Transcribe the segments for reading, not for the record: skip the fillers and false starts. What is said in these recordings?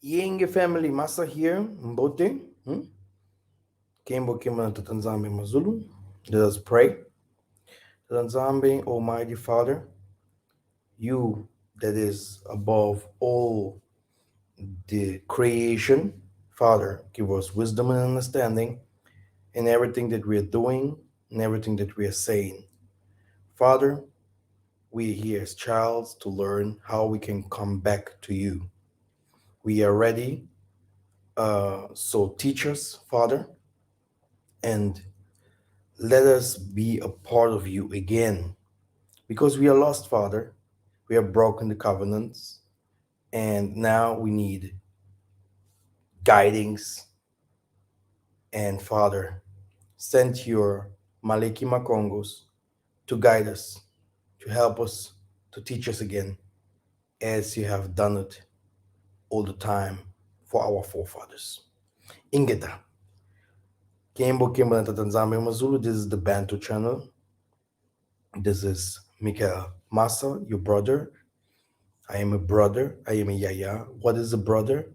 Yenge family Masa here, Mbote. Kimbo Kimbo Tatanzambe Mazulu. Let us pray. Tatanzambe, Almighty Father, you that is above all the creation, Father, give us wisdom and understanding in everything that we are doing and everything that we are saying. Father, we are here as childs to learn how we can come back to you. We are ready. So teach us, Father, and let us be a part of you again. Because we are lost, Father. We have broken the covenants, and now we need guidings. And Father, send your Maliki Makongos to guide us, to help us, to teach us again, as you have done it all the time for our forefathers. Ingeta. Kimbo Kimbo and Tatanzambe Mazulu. This is the Bantu channel. This is Mikael Massa, your brother. I am a brother. I am a yaya. What is a brother?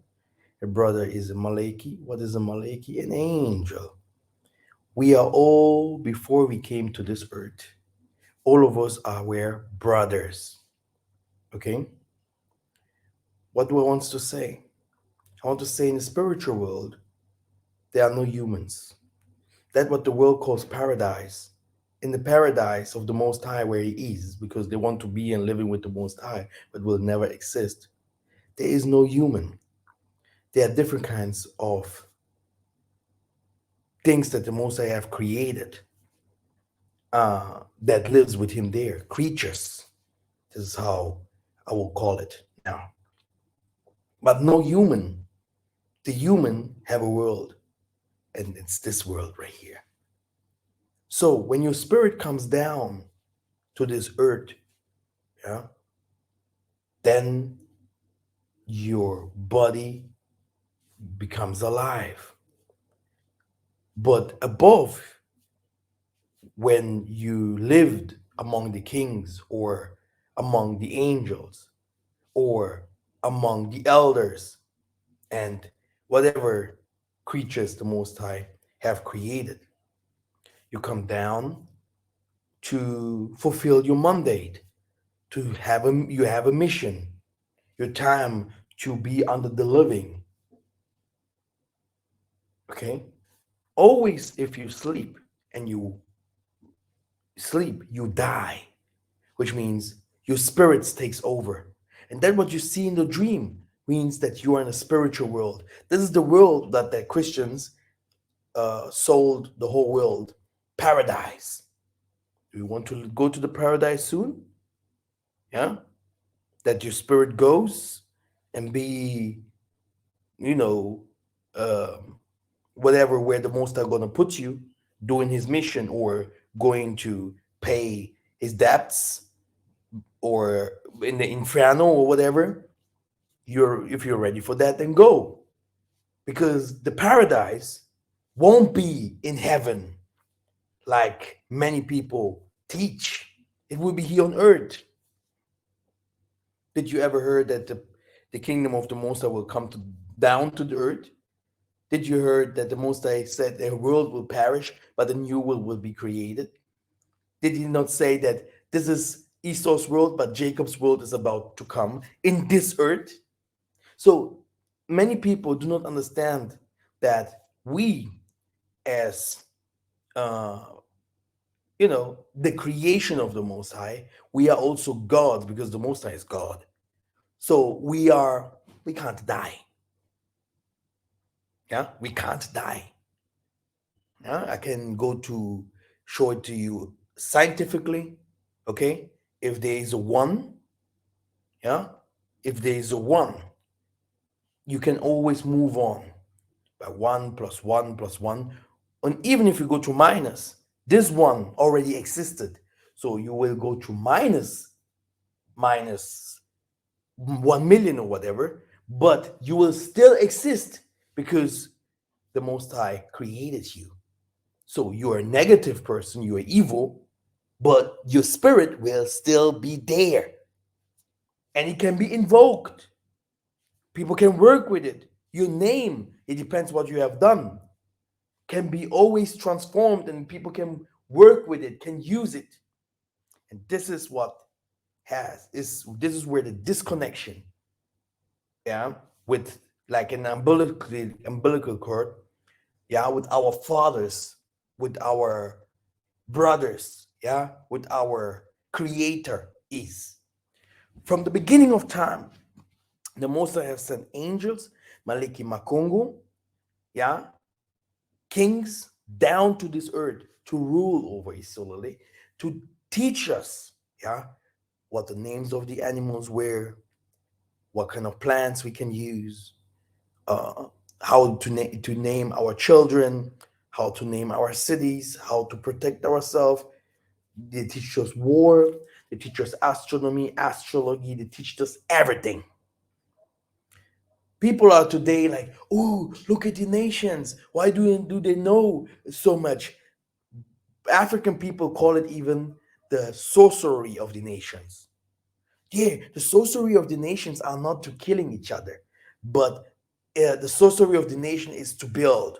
A brother is a maleki. What is a maleki? An angel. We are all, before we came to this earth, all of us are were brothers. Okay? What do I want to say? I want to say in the spiritual world, there are no humans. That's what the world calls paradise. In the paradise of the Most High, where He is, because they want to be and living with the Most High, but will never exist. There is no human. There are different kinds of things that the Most High have created that lives with Him there. Creatures. This is how I will call it now. But no human. The human have a world, and it's this world right here. So when your spirit comes down to this earth, yeah, then your body becomes alive. But above, when you lived among the kings or among the angels or among the elders and whatever creatures the Most High have created, you come down to fulfill your mandate, to have you have a mission, your time to be under the living. Okay, always if you sleep and you sleep, you die, which means your spirits takes over. And then what you see in the dream means that you are in a spiritual world. This is the world that the Christians sold the whole world, paradise. Do you want to go to the paradise soon? Yeah, that your spirit goes and be, you know, um, whatever where the Most are going to put you, doing His mission or going to pay His debts or in the inferno or whatever. You're if you're ready for that, then go, because the paradise won't be in heaven like many people teach. It will be here on earth. Did you ever heard that the kingdom of the Most High will come down to the earth? Did you heard that the Most High said the world will perish, but a new world will be created? Did He not say that this is Esau's world, but Jacob's world is about to come in this earth? So many people do not understand that we, as uh, the creation of the Most High, we are also gods because the Most High is God. So we can't die. Yeah, we can't die. Yeah, I can go to show it to you scientifically. Okay, if there is a one, yeah, if there is a one, you can always move on by one plus one plus one. And even if you go to minus, this one already existed. So you will go to minus 1 million or whatever, but you will still exist because the Most High created you. So you're a negative person, you're evil, but your spirit will still be there and it can be invoked. People can work with it. Your name, it depends what you have done, can be always transformed and people can work with it, can use it. And this is what has is this is where the disconnection, yeah, with like an umbilical cord, yeah, with our fathers, with our brothers, yeah, with our creator is. From the beginning of time, the Most High have sent angels, Maliki Makongo, yeah, kings down to this earth to rule over Isolale, to teach us, yeah, what the names of the animals were, what kind of plants we can use, uh, how to name our children, how to name our cities, how to protect ourselves. They teach us war, they teach us astronomy, astrology, they teach us everything. People are today like, oh, look at the nations. Why do they know so much? African people call it even the sorcery of the nations. Yeah, the sorcery of the nations are not to killing each other, but the sorcery of the nation is to build.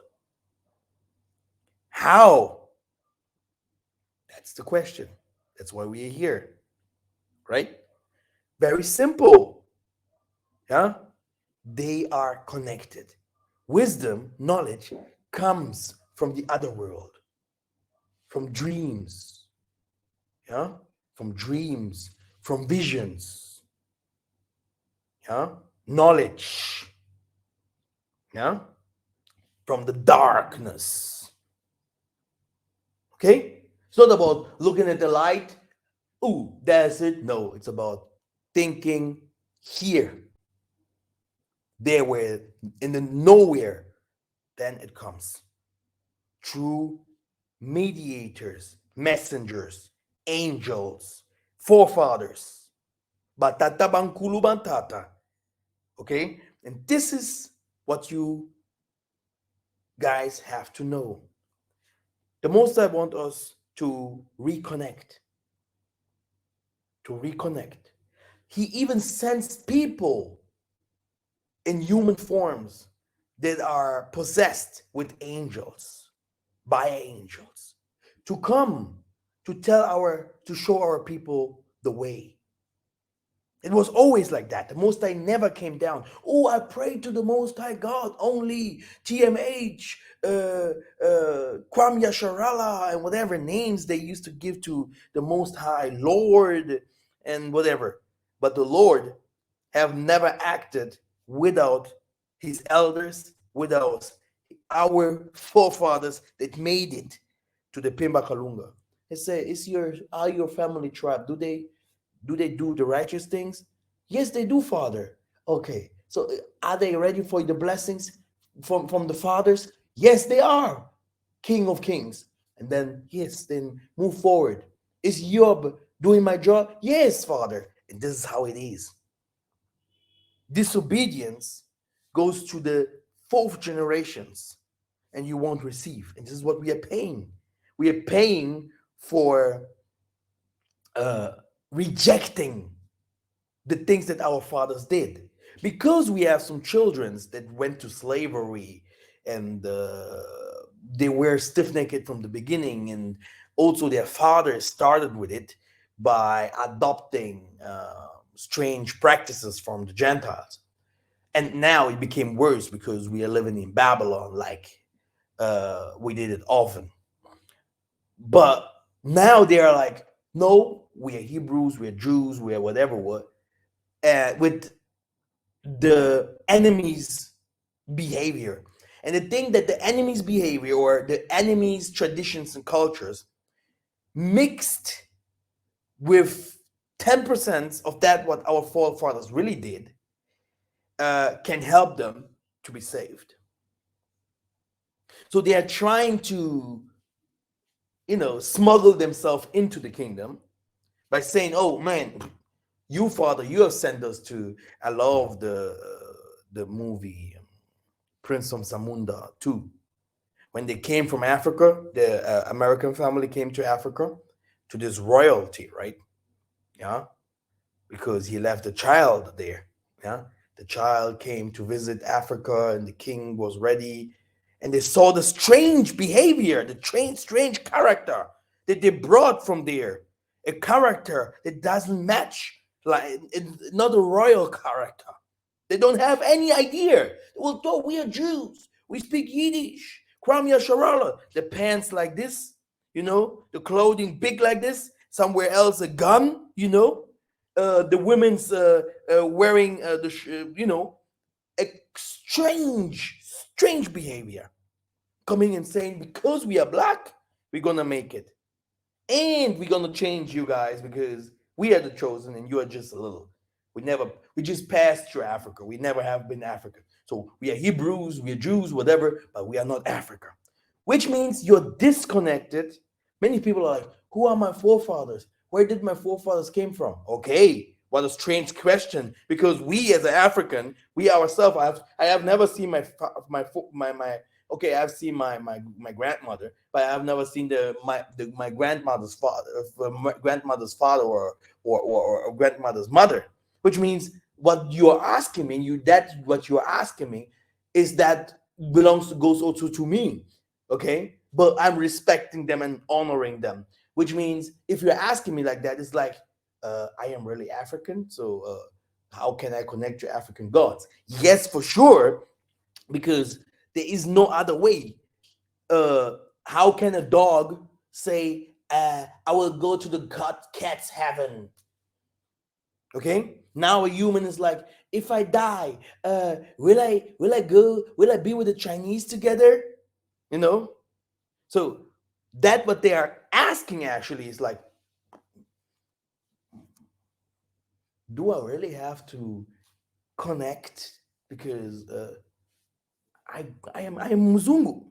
How? That's the question. That's why we are here, right? Very simple. Yeah, they are connected. Wisdom, knowledge comes from the other world, from dreams, yeah, from dreams, from visions, yeah, knowledge, yeah, from the darkness. Okay? It's not about looking at the light. Oh, that's it. No, it's about thinking here, there, where in the nowhere. Then it comes through mediators, messengers, angels, forefathers. Batata bankulu bantata. Okay? And this is what you guys have to know. The most I want us to reconnect. He even sends people in human forms that are possessed with angels, by angels, to come to show our people the way. It was always like that. The Most High never came down. Oh, I pray to the Most High God only, TMH, Kwam Yasharala, and whatever names they used to give to the Most High, Lord, and whatever. But the Lord have never acted without his elders, without our forefathers that made it to the Pimba Kalunga. They say, are your family tribe? Do they do the righteous things? Yes, they do, Father. Okay. So are they ready for the blessings from the fathers? Yes, they are. King of Kings. And then yes, then move forward. Is Job doing my job? Yes, Father. And this is how it is. Disobedience goes to the fourth generations and you won't receive. And this is what we are paying. We are paying for uh, rejecting the things that our fathers did. Because we have some children that went to slavery and they were stiff necked from the beginning, and also their fathers started with it by adopting strange practices from the Gentiles. And now it became worse because we are living in Babylon, like we did it often. But now they are like, no, we are Hebrews, we are Jews, we are whatever, what, with the enemy's behavior. And the thing that the enemy's behavior or the enemy's traditions and cultures mixed with 10% of that what our forefathers really did can help them to be saved. So they are trying to, smuggle themselves into the kingdom by saying, "Oh man, you Father, you have sent us to." I love the movie Prince of Zamunda too. When they came from Africa, the American family came to Africa to this royalty, right? Yeah, because he left a child there. Yeah, The child came to visit Africa, and the king was ready. And they saw the strange behavior, the strange character that they brought from there. A character that doesn't match, like it's not a royal character. They don't have any idea. Well, though we are Jews, we speak Yiddish. Kramya Sharala, the pants like this, the clothing big like this. Somewhere else, a gun, the women's wearing a strange behavior, coming and saying because we are black, we're gonna make it, and we're gonna change you guys because we are the chosen and you are just a little. We just passed through Africa. We never have been Africa. So we are Hebrews, we are Jews, whatever, but we are not Africa. Which means you're disconnected. Many people are like, who are my forefathers? Where did my forefathers came from? Okay, what a strange question. Because we as an African, we ourselves, I have never seen my okay, I've seen my grandmother, but I've never seen my grandmother's father, my grandmother's father, or grandmother's mother. Which means what you are asking me, what you are asking me, is that belongs to goes also to me, okay? But I'm respecting them and honoring them. Which means if you're asking me like that, it's like I am really African, so how can I connect to African gods? Yes, for sure, because there is no other way. How can a dog say, I will go to the cat's heaven? Okay, now a human is like, if I die, will I be with the Chinese together? You know? So that what they are asking actually is like, do I really have to connect because I am Muzungu?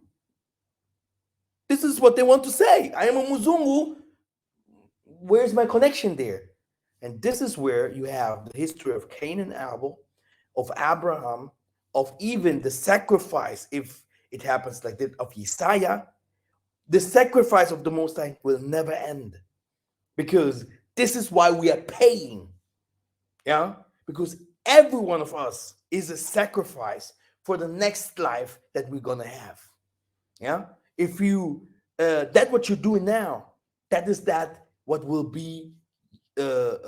This is what they want to say. I am a Muzungu. Where's my connection there? And this is where you have the history of Cain and Abel, of Abraham, of even the sacrifice, if it happens like that, of Isaiah. The sacrifice of the Most High will never end, because this is why we are paying. Yeah, because every one of us is a sacrifice for the next life that we're gonna have. Yeah, if you that what you're doing now, that what will be this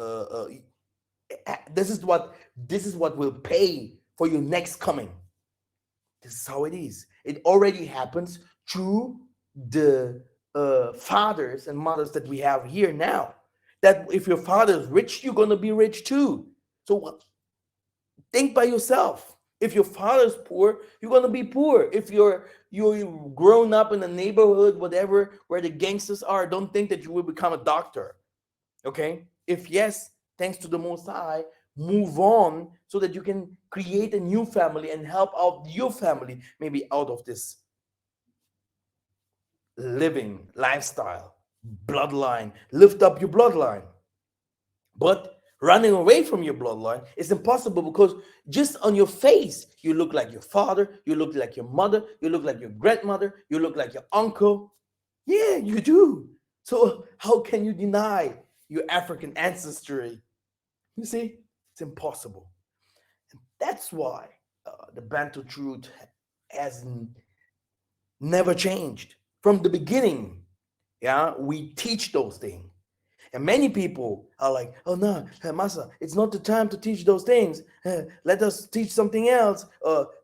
is what will pay for your next coming. This is how it is. It already happens through the fathers and mothers that we have here now. That if your father is rich, you're gonna be rich too. So think by yourself. If your father's poor, you're gonna be poor. If you're grown up in a neighborhood, whatever, where the gangsters are, don't think that you will become a doctor. Okay? If yes, thanks to the Most High, move on so that you can create a new family and help out your family, maybe out of this living lifestyle, bloodline. Lift up your bloodline. But running away from your bloodline is impossible, because just on your face, you look like your father, you look like your mother, you look like your grandmother, you look like your uncle. Yeah, you do. So how can you deny your African ancestry? You see, it's impossible. And that's why the Bantu truth has never changed from the beginning. Yeah, we teach those things. And many people are like, oh no, Masa, it's not the time to teach those things. Let us teach something else.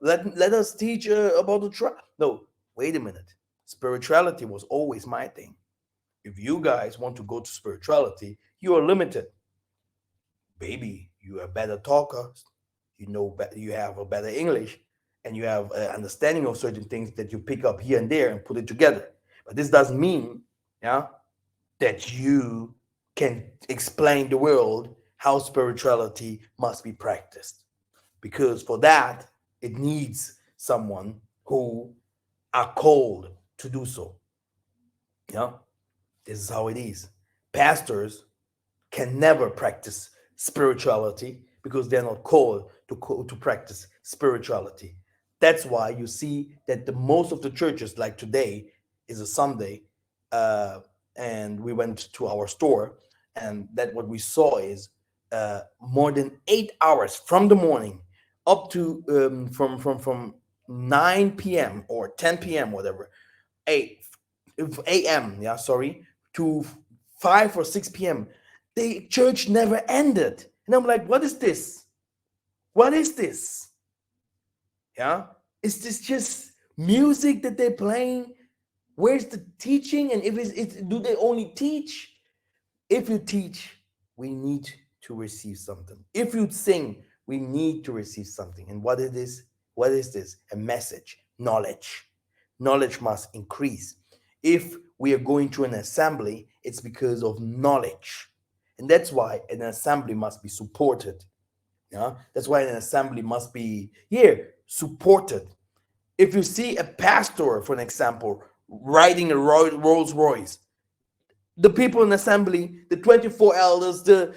Let us teach about the tribe. No, wait a minute. Spirituality was always my thing. If you guys want to go to spirituality, you are limited. Baby, you are a better talker. You have a better English, and you have an understanding of certain things that you pick up here and there and put it together. But this doesn't mean, yeah, that you can explain the world how spirituality must be practiced. Because for that, it needs someone who are called to do so. Yeah, this is how it is. Pastors can never practice spirituality because they're not called to practice spirituality. That's why you see that the most of the churches, like today, is a Sunday, uh, and we went to our store, and that what we saw is more than 8 hours from the morning up to from 9 p.m. or 10 p.m., whatever, 8 a.m., yeah, sorry, to 5 or 6 p.m., the church never ended. And I'm like, what is this? What is this? Yeah, is this just music that they're playing? Where's the teaching? And if do they only teach? If you teach, we need to receive something. If you sing, we need to receive something. And what it is, what is this? A message, knowledge. Knowledge must increase. If we are going to an assembly, it's because of knowledge. And that's why an assembly must be supported. Yeah, that's why an assembly must be here supported. If you see a pastor, for an example, riding a Rolls Royce, the people in assembly, the 24 elders, the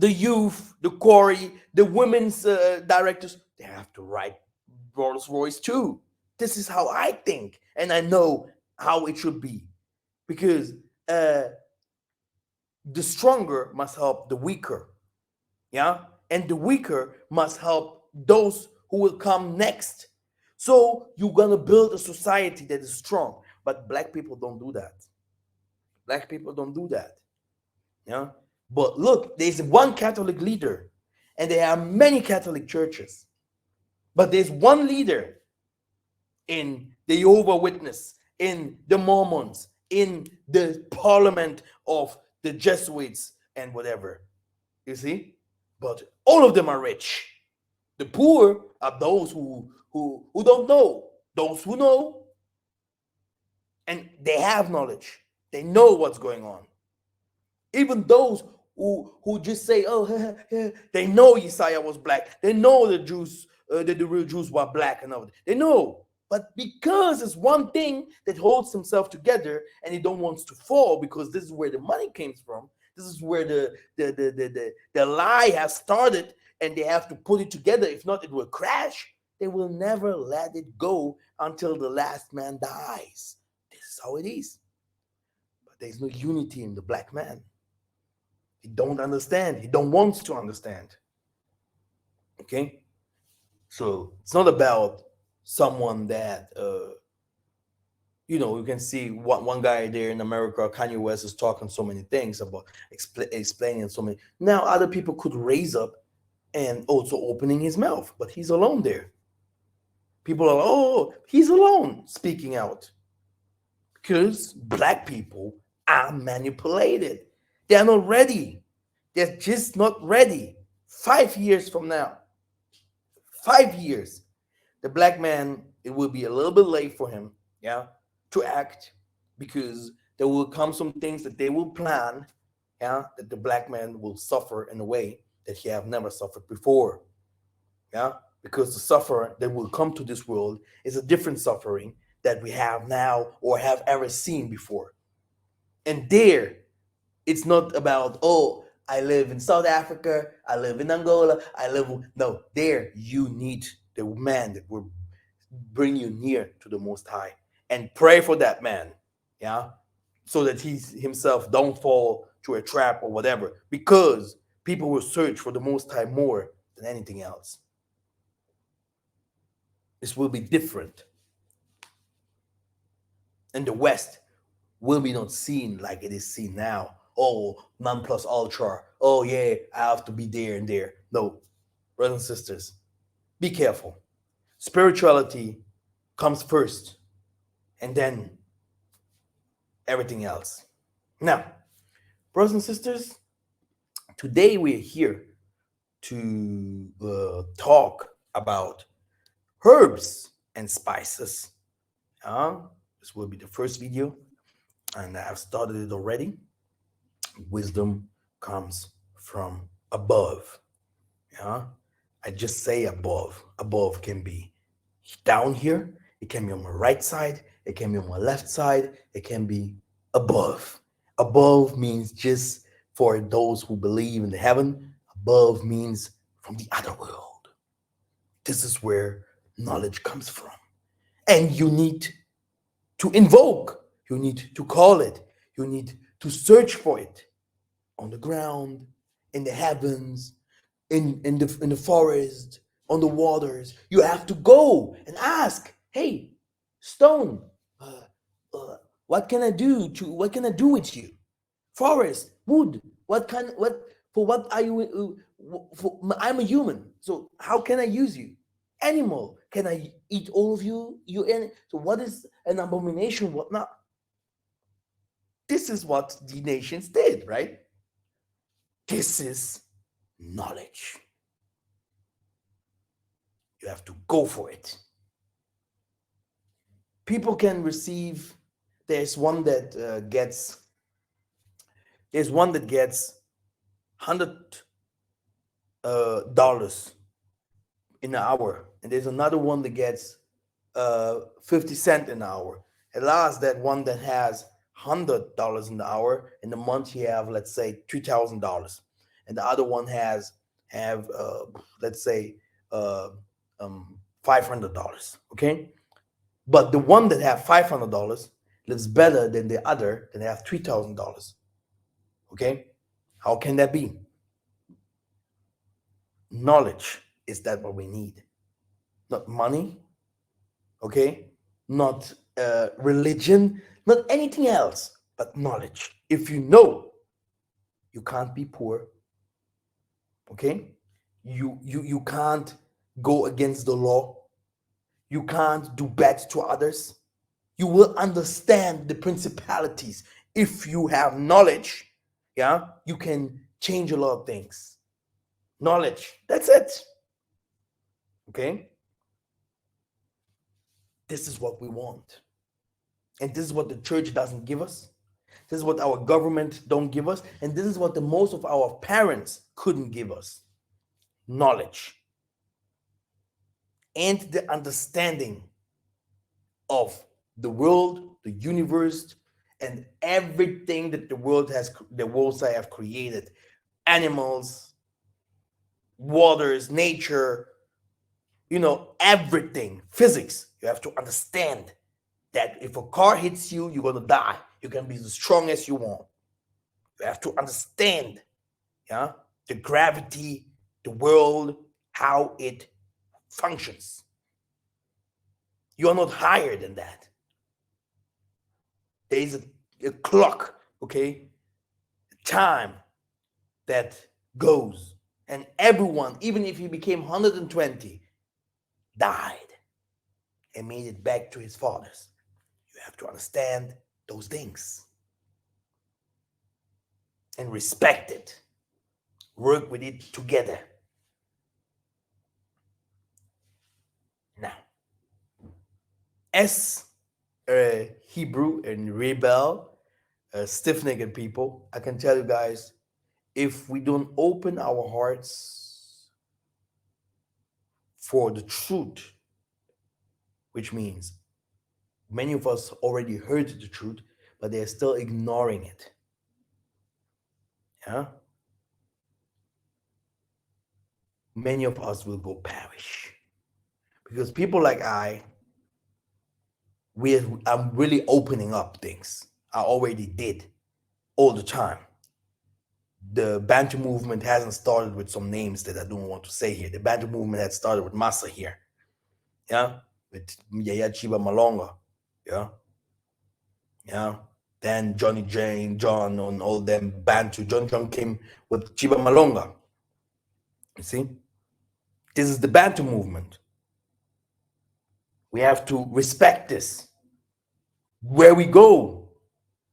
youth, the quarry, the women's directors, they have to ride Rolls Royce too. This is how I think, and I know how it should be, because uh, the stronger must help the weaker, yeah, and the weaker must help those who will come next. So you're gonna build a society that is strong, but black people don't do that. Black people don't do that. Yeah. But look, there's one Catholic leader, and there are many Catholic churches. But there's one leader in the Jehovah Witness, in the Mormons, in the parliament of the Jesuits and whatever. You see? But all of them are rich. The poor are those who don't know. Those who know, and they have knowledge. They know what's going on. Even those who just say, "Oh," they know Isaiah was black. They know the Jews, that the real Jews were black and all. They know, but because it's one thing that holds himself together, and he don't wants to fall, because this is where the money came from. This is where the lie has started, and they have to put it together. If not, it will crash. They will never let it go until the last man dies. This is how it is. But there's no unity in the black man. He don't understand. He don't want to understand. Okay, so it's not about someone that you can see one guy there in America, Kanye West, is talking so many things about explaining so many. Now other people could raise up and also opening his mouth, but he's alone there. People are, oh, he's alone speaking out, because black people are manipulated. They are not ready. They're just not ready. 5 years from now, 5 years, the black man, it will be a little bit late for him, yeah, to act, because there will come some things that they will plan, yeah, that the black man will suffer in a way that he have never suffered before, yeah, because the suffer that will come to this world is a different suffering that we have now or have ever seen before. And there, it's not about, oh, I live in South Africa, I live in Angola, I live. No, there you need the man that will bring you near to the Most High, and pray for that man, yeah, so that he himself don't fall to a trap or whatever, because people will search for the Most High more than anything else. This will be different, and the West will be not seen like it is seen now. Oh, non plus ultra. Oh yeah, I have to be there and there. No, brothers and sisters, be careful. Spirituality comes first, and then everything else. Now, brothers and sisters, today we're here to talk about herbs and spices. This will be the first video, and I have started it already. Wisdom comes from above. Yeah, I just say above. Above can be down here, it can be on my right side, it can be on my left side, it can be above. Above means just for those who believe in the heaven. Above means from the other world. This is where knowledge comes from. And you need to invoke, you need to call it, you need to search for it on the ground, in the heavens. in the forest, on the waters. You have to go and ask, hey, stone, uh, uh, what can I do with you? Forest, wood, what for what are you I'm a human, so how can I use you? Animal, can I eat all of you? So what is an abomination, what not? This is what the nations did, right? This is knowledge. You have to go for it. People can receive. There's one that gets. There's one that gets $100 in an hour, and there's another one that gets 50 cent an hour. At last, that one that has $100 in the hour in the month, he have, let's say, $3,000, and the other one have let's say uh, $500. Okay, but the one that have $500 lives better than the other that have $3,000. Okay, how can that be? Knowledge is that what we need, not money. Okay, not religion, not anything else, but knowledge. If you know, you can't be poor. Okay, you can't go against the law. You can't do bad to others. You will understand the principalities. If you have knowledge, yeah, you can change a lot of things. Knowledge, that's it. Okay, this is what we want, and this is what the church doesn't give us. This is what our government don't give us, and this is what the most of our parents couldn't give us: knowledge and the understanding of the world, the universe, and everything that the world have created: animals, waters, nature, everything, physics. You have to understand that if a car hits you, you're gonna die. You can be the strongest you want. You have to understand, yeah, the gravity, the world, how it functions. You are not higher than that. There is a clock, okay, time that goes, and everyone, even if he became 120, died and made it back to his fathers. You have to understand those things and respect it. Work with it together. Now, as a Hebrew and rebel, stiff-necked people, I can tell you guys, if we don't open our hearts for the truth, which means many of us already heard the truth, but they're still ignoring it. Yeah? Many of us will go perish. Because people like I'm really opening up things. I already did all the time. The Bantu movement hasn't started with some names that I don't want to say here. The Bantu movement had started with Massa here. Yeah? With Yaya Chiba Malonga. Yeah? Yeah? Then Johnny Jane, John, and all them Bantu. John came with Chiba Malonga. You see? This is the Bantu movement. We have to respect this. Where we go,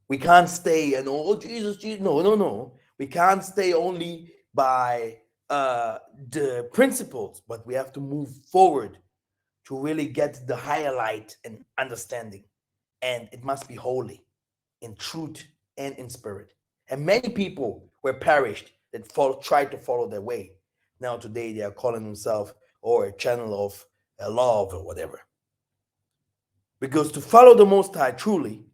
we can't stay and, oh, Jesus, Jesus. No. We can't stay only by the principles, but we have to move forward to really get the higher light and understanding. And it must be holy in truth and in spirit. And many people were perished that tried to follow their way. Now today they are calling themselves or a channel of love or whatever. Because to follow the Most High truly,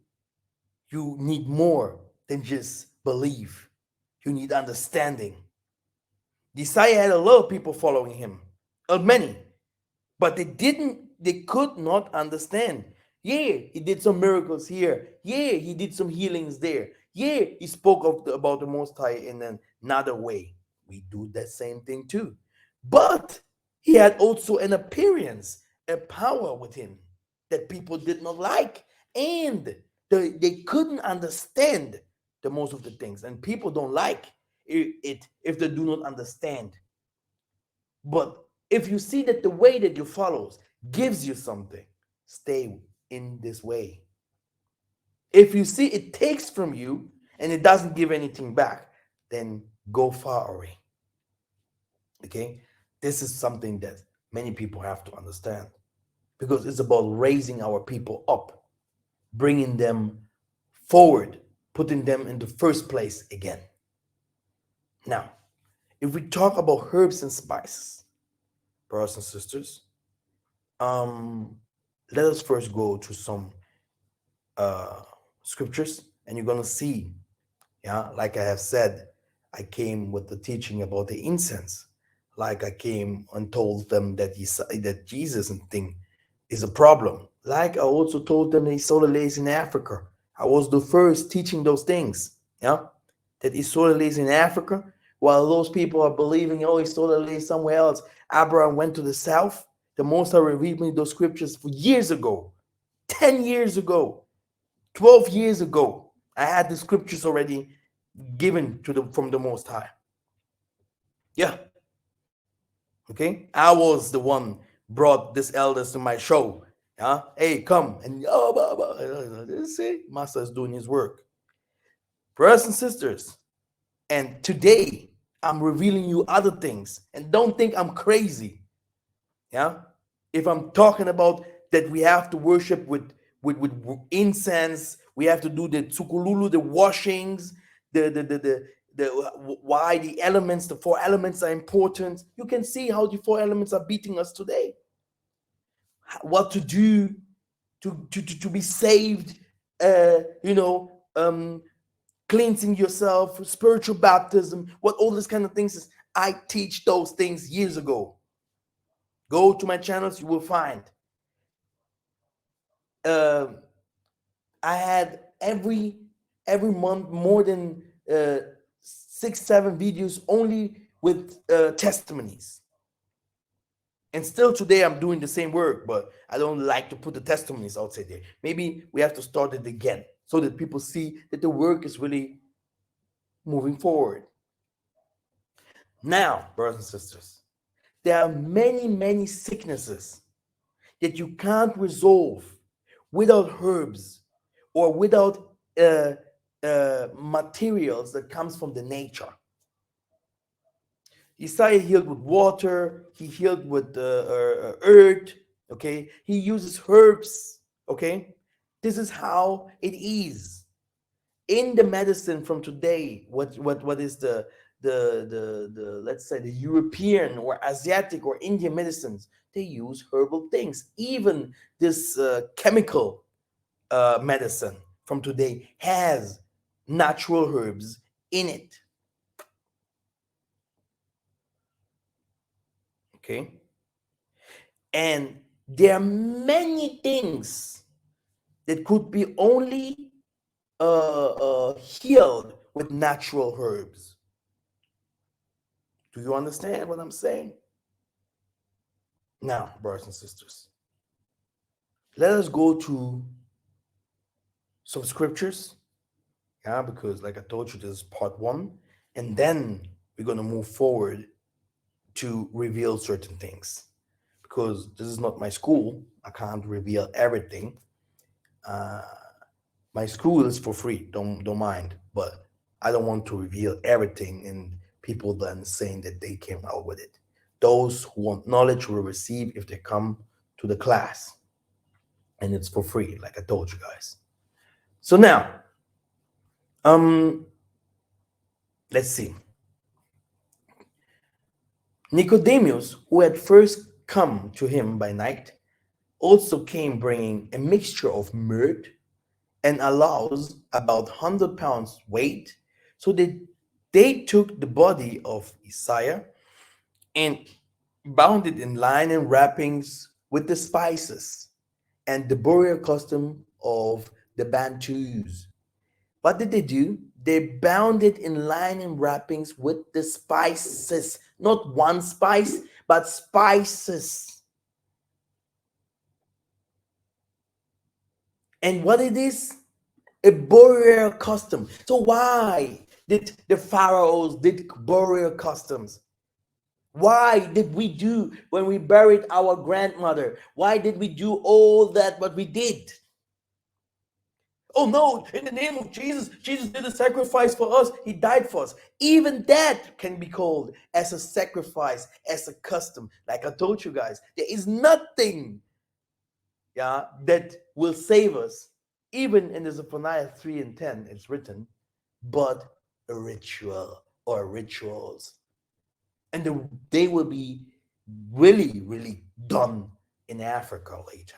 you need more than just believe. You need understanding. Desire had a lot of people following him, many, but they could not understand. Yeah, he did some miracles here. Yeah, he did some healings there. Yeah, he spoke about the Most High in another way. We do that same thing too. But he had also an appearance, a power with him that people did not like. And they couldn't understand the most of the things. And people don't like it if they do not understand. But if you see that the way that you follow gives you something, stay in this way. If you see it takes from you and it doesn't give anything back, then go far away. Okay? This is something that many people have to understand because it's about raising our people up, bringing them forward, putting them in the first place again. Now, if we talk about herbs and spices, brothers and sisters, um, let us first go to some uh, scriptures, and you're gonna see, yeah, like I have said, I came with the teaching about the incense, like I came and told them that that Jesus and thing is a problem. Like I also told them that Isola lays in Africa. I was the first teaching those things, yeah, that Isola lays in Africa, while those people are believing, oh, Isola lays somewhere else. Abraham went to the south. The Most High revealed me those scriptures for years ago, 10 years ago, 12 years ago. I had the scriptures already given to the from the Most High. Yeah, okay. I was the one brought this elders to my show. Yeah, hey, come and oh, blah, blah. See, Master is doing his work, brothers and sisters. And today I'm revealing you other things, and don't think I'm crazy. Yeah, if I'm talking about that we have to worship with incense, we have to do the tsukululu, the washings, the why the elements, the four elements are important. You can see how the four elements are beating us today. What to do to be saved, you know, cleansing yourself, spiritual baptism, what all this kind of things is. I teach those things years ago. Go to my channels, you will find. Uh, I had every month more than 6, 7 videos only with testimonies. And still today I'm doing the same work, but I don't like to put the testimonies outside there. Maybe we have to start it again so that people see that the work is really moving forward. Now, brothers and sisters, there are many sicknesses that you can't resolve without herbs or without materials that comes from the nature. Isaiah healed with water. He healed with earth. Okay, he uses herbs. Okay, this is how it is in the medicine from today. What is the let's say the European or Asiatic or Indian medicines? They use herbal things. Even this chemical medicine from today has natural herbs in it. Okay, and there are many things that could be only healed with natural herbs. Do you understand what I'm saying? Now, brothers and sisters, let us go to some scriptures. Yeah, because like I told you, this is part one, and then we're gonna move forward to reveal certain things. Because this is not my school, I can't reveal everything. Uh, my school is for free, don't mind, but I don't want to reveal everything and people then saying that they came out with it. Those who want knowledge will receive if they come to the class, and it's for free, like I told you guys. So now, um, let's see. Nicodemus, who had first come to him by night, also came bringing a mixture of myrrh and aloes about 100 pounds weight. So they took the body of Isaiah and bound it in linen wrappings with the spices and the burial custom of the Bantus. What did they do? They bound it in linen wrappings with the spices, not one spice, but spices. And what it is? A burial custom. So why did the pharaohs did burial customs? Why did we do when we buried our grandmother? Why did we do all that what we did? Oh no, in the name of Jesus, Jesus did a sacrifice for us. He died for us. Even that can be called as a sacrifice, as a custom. Like I told you guys, there is nothing, yeah, that will save us. Even in the Zephaniah 3 and 10, it's written, but a ritual or rituals. And they will be really, really done in Africa later.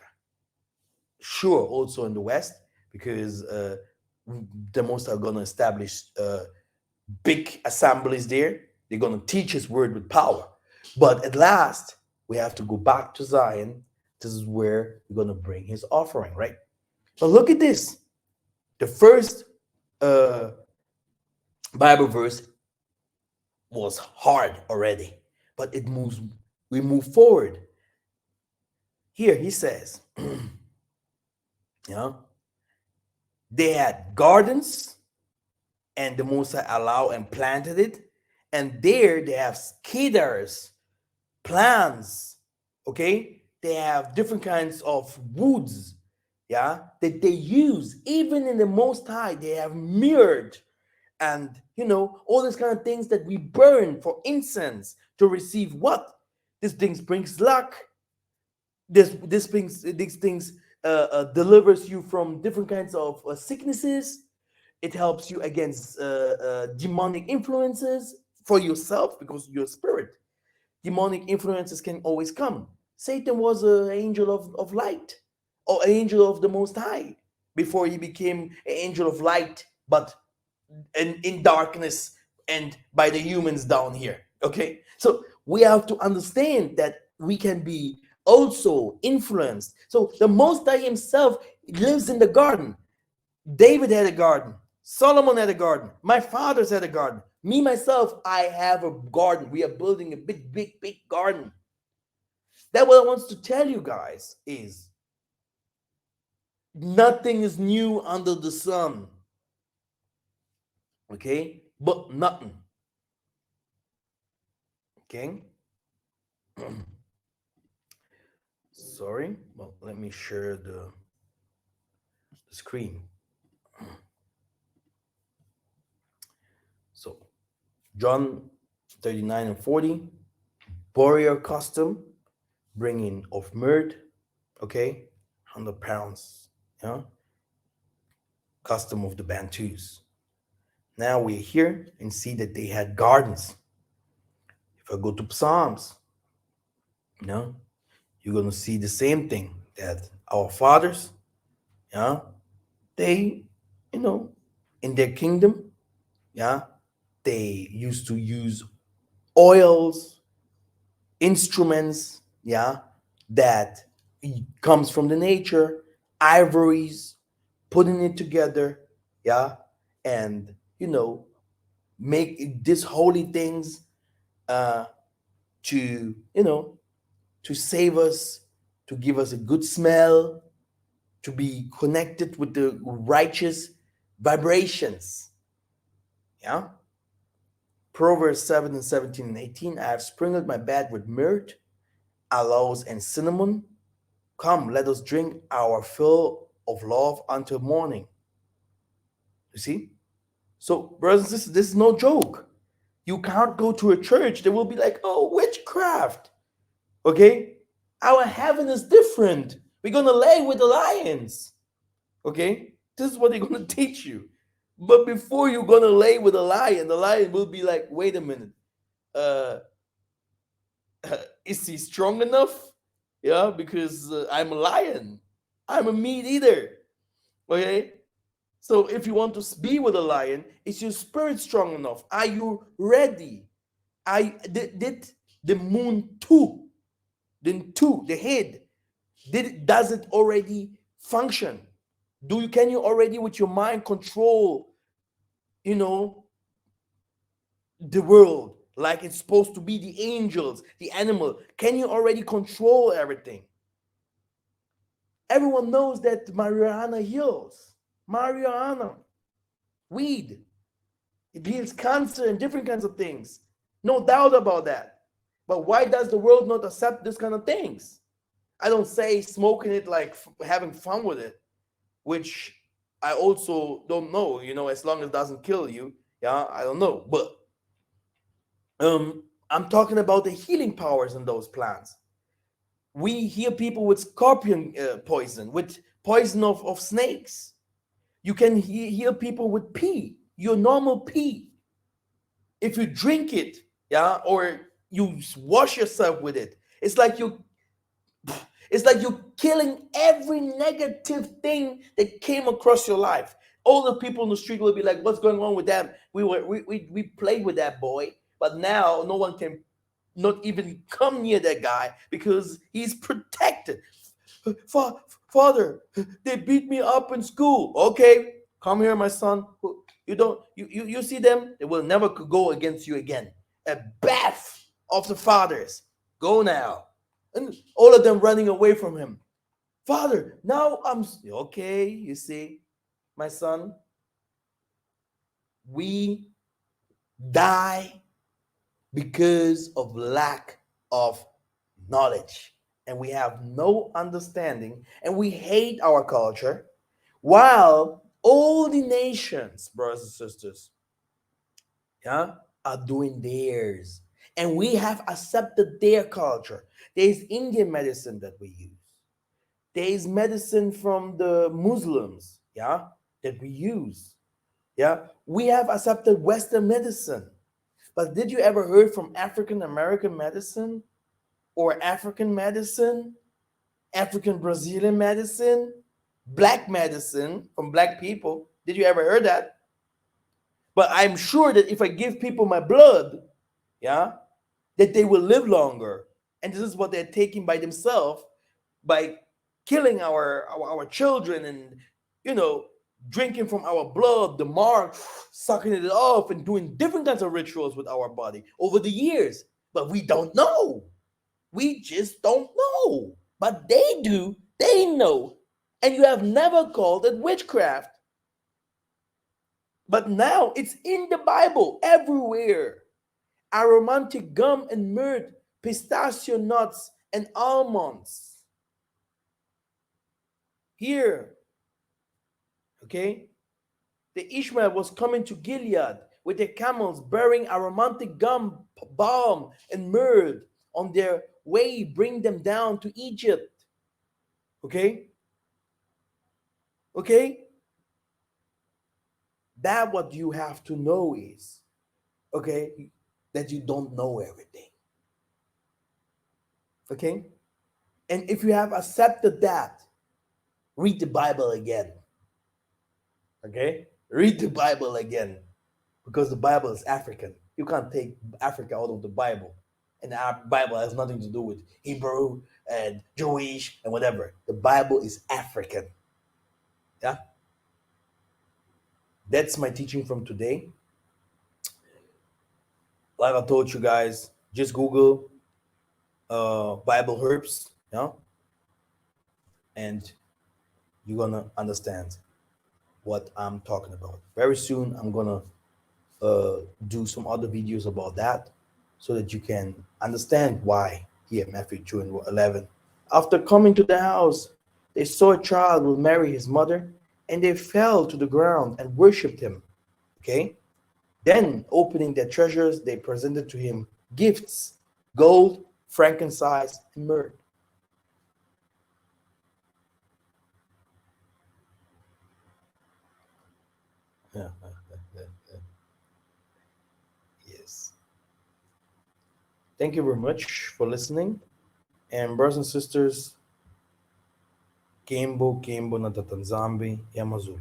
Sure, also in the West, because the most are going to establish big assemblies there. They're going to teach his word with power. But at last, we have to go back to Zion. This is where we're going to bring his offering, right? But look at this. The first uh, Bible verse was hard already, but it moves. We move forward. Here he says, you know, they had gardens, and the Mosai allowed and planted it, and there they have cedars, plants. Okay, they have different kinds of woods, yeah, that they use even in the Most High. They have mirrored and all these kind of things that we burn for incense to receive what this things brings luck. These things delivers you from different kinds of sicknesses. It helps you against demonic influences for yourself, because your spirit. Demonic influences can always come. Satan was an angel of light, or an angel of the Most High, before he became an angel of light, but in darkness and by the humans down here. Okay, so we have to understand that we can be also influenced. So the Most High himself lives in the garden. David had a garden, Solomon had a garden, my fathers had a garden, me myself, I have a garden. We are building a big garden. That what I want to tell you guys is nothing is new under the sun. Okay, but nothing. Okay. Sorry, well, let me share the screen. So, John 39 and 40, warrior custom, bringing of myrrh, okay, 100 pounds, yeah, custom of the Bantus. Now we're here and see that they had gardens. If I go to Psalms, you know, you're going to see the same thing, that our fathers, yeah, they, you know, in their kingdom, yeah, they used to use oils, instruments, yeah, that comes from the nature, ivories, putting it together, yeah, and make these holy things uh, to to save us, to give us a good smell, to be connected with the righteous vibrations, yeah. Proverbs 7 and 17 and 18, I have sprinkled my bed with myrrh, aloes, and cinnamon. Come, let us drink our fill of love until morning. You see? So, brothers and sisters, this is no joke. You can't go to a church, they will be like, oh, witchcraft. Okay? Our heaven is different. We're going to lay with the lions. Okay? This is what they're going to teach you. But before you're going to lay with a lion, the lion will be like, wait a minute. Uh, is he strong enough? Yeah, because I'm a lion. I'm a meat eater. Okay? So if you want to be with a lion, is your spirit strong enough? Are you ready? Did the moon too? The head, does it already function? Can you already with your mind control you know, the world like it's supposed to be the angels, the animal? Can you already control everything? Everyone knows that marijuana heals. Marijuana, weed, it heals cancer and different kinds of things. No doubt about that. But why does the world not accept this kind of things? I don't say smoking it like having fun with it, which I also don't know, as long as it doesn't kill you. Yeah, I don't know. But I'm talking about the healing powers in those plants. We heal people with scorpion poison, with poison of snakes. You can heal people with pee, your normal pee. If you drink it, yeah, or you wash yourself with it, it's like you're killing every negative thing that came across your life. All the people in the street will be like, "What's going on with that? We played with that boy, but now no one can not even come near that guy because he's protected." Father, they beat me up in school. Okay, come here, my son. You don't you see them? They will never go against you again. A bath of the fathers. Go now. And all of them running away from him. Father, now okay. You see, my son, we die because of lack of knowledge, and we have no understanding, and we hate our culture, while all the nations, brothers and sisters, yeah, are doing theirs, and we have accepted their culture. There's Indian medicine that we use. There is medicine from the Muslims, yeah, that we use. Yeah, we have accepted Western medicine. But did you ever heard from African American medicine or African medicine, African Brazilian medicine, black medicine from black people? Did you ever heard that? But I'm sure that if I give people my blood, yeah, that they will live longer. And this is what they're taking by themselves by killing our children and you know drinking from our blood, the mark, sucking it off, and doing different kinds of rituals with our body over the years. But we don't know. We just don't know. But they do. They know. And you have never called it witchcraft. But now it's in the Bible everywhere. Aromatic gum and myrrh, pistachio nuts and almonds. Here, okay? The Ishmael was coming to Gilead with their camels bearing aromatic gum, balm, and myrrh on their way, bring them down to Egypt. Okay? Okay? That what you have to know is, okay, that you don't know everything. Okay? And if you have accepted that, read the Bible again. Okay? Read the Bible again. Because the Bible is African. You can't take Africa out of the Bible. And our Bible has nothing to do with Hebrew and Jewish and whatever. The Bible is African. Yeah? That's my teaching from today. Like I told you guys, just Google Bible herbs, yeah? And you're gonna understand what I'm talking about. Very soon I'm gonna do some other videos about that so that you can understand why here Matthew 2 and 11. After coming to the house, they saw a child with Mary, his mother, and they fell to the ground and worshipped him. Okay? Then, opening their treasures, they presented to him gifts, gold, frankincense, and myrrh. Yes. Thank you very much for listening. And brothers and sisters, Kembo Kembo na Tatanzambi Yamazulu.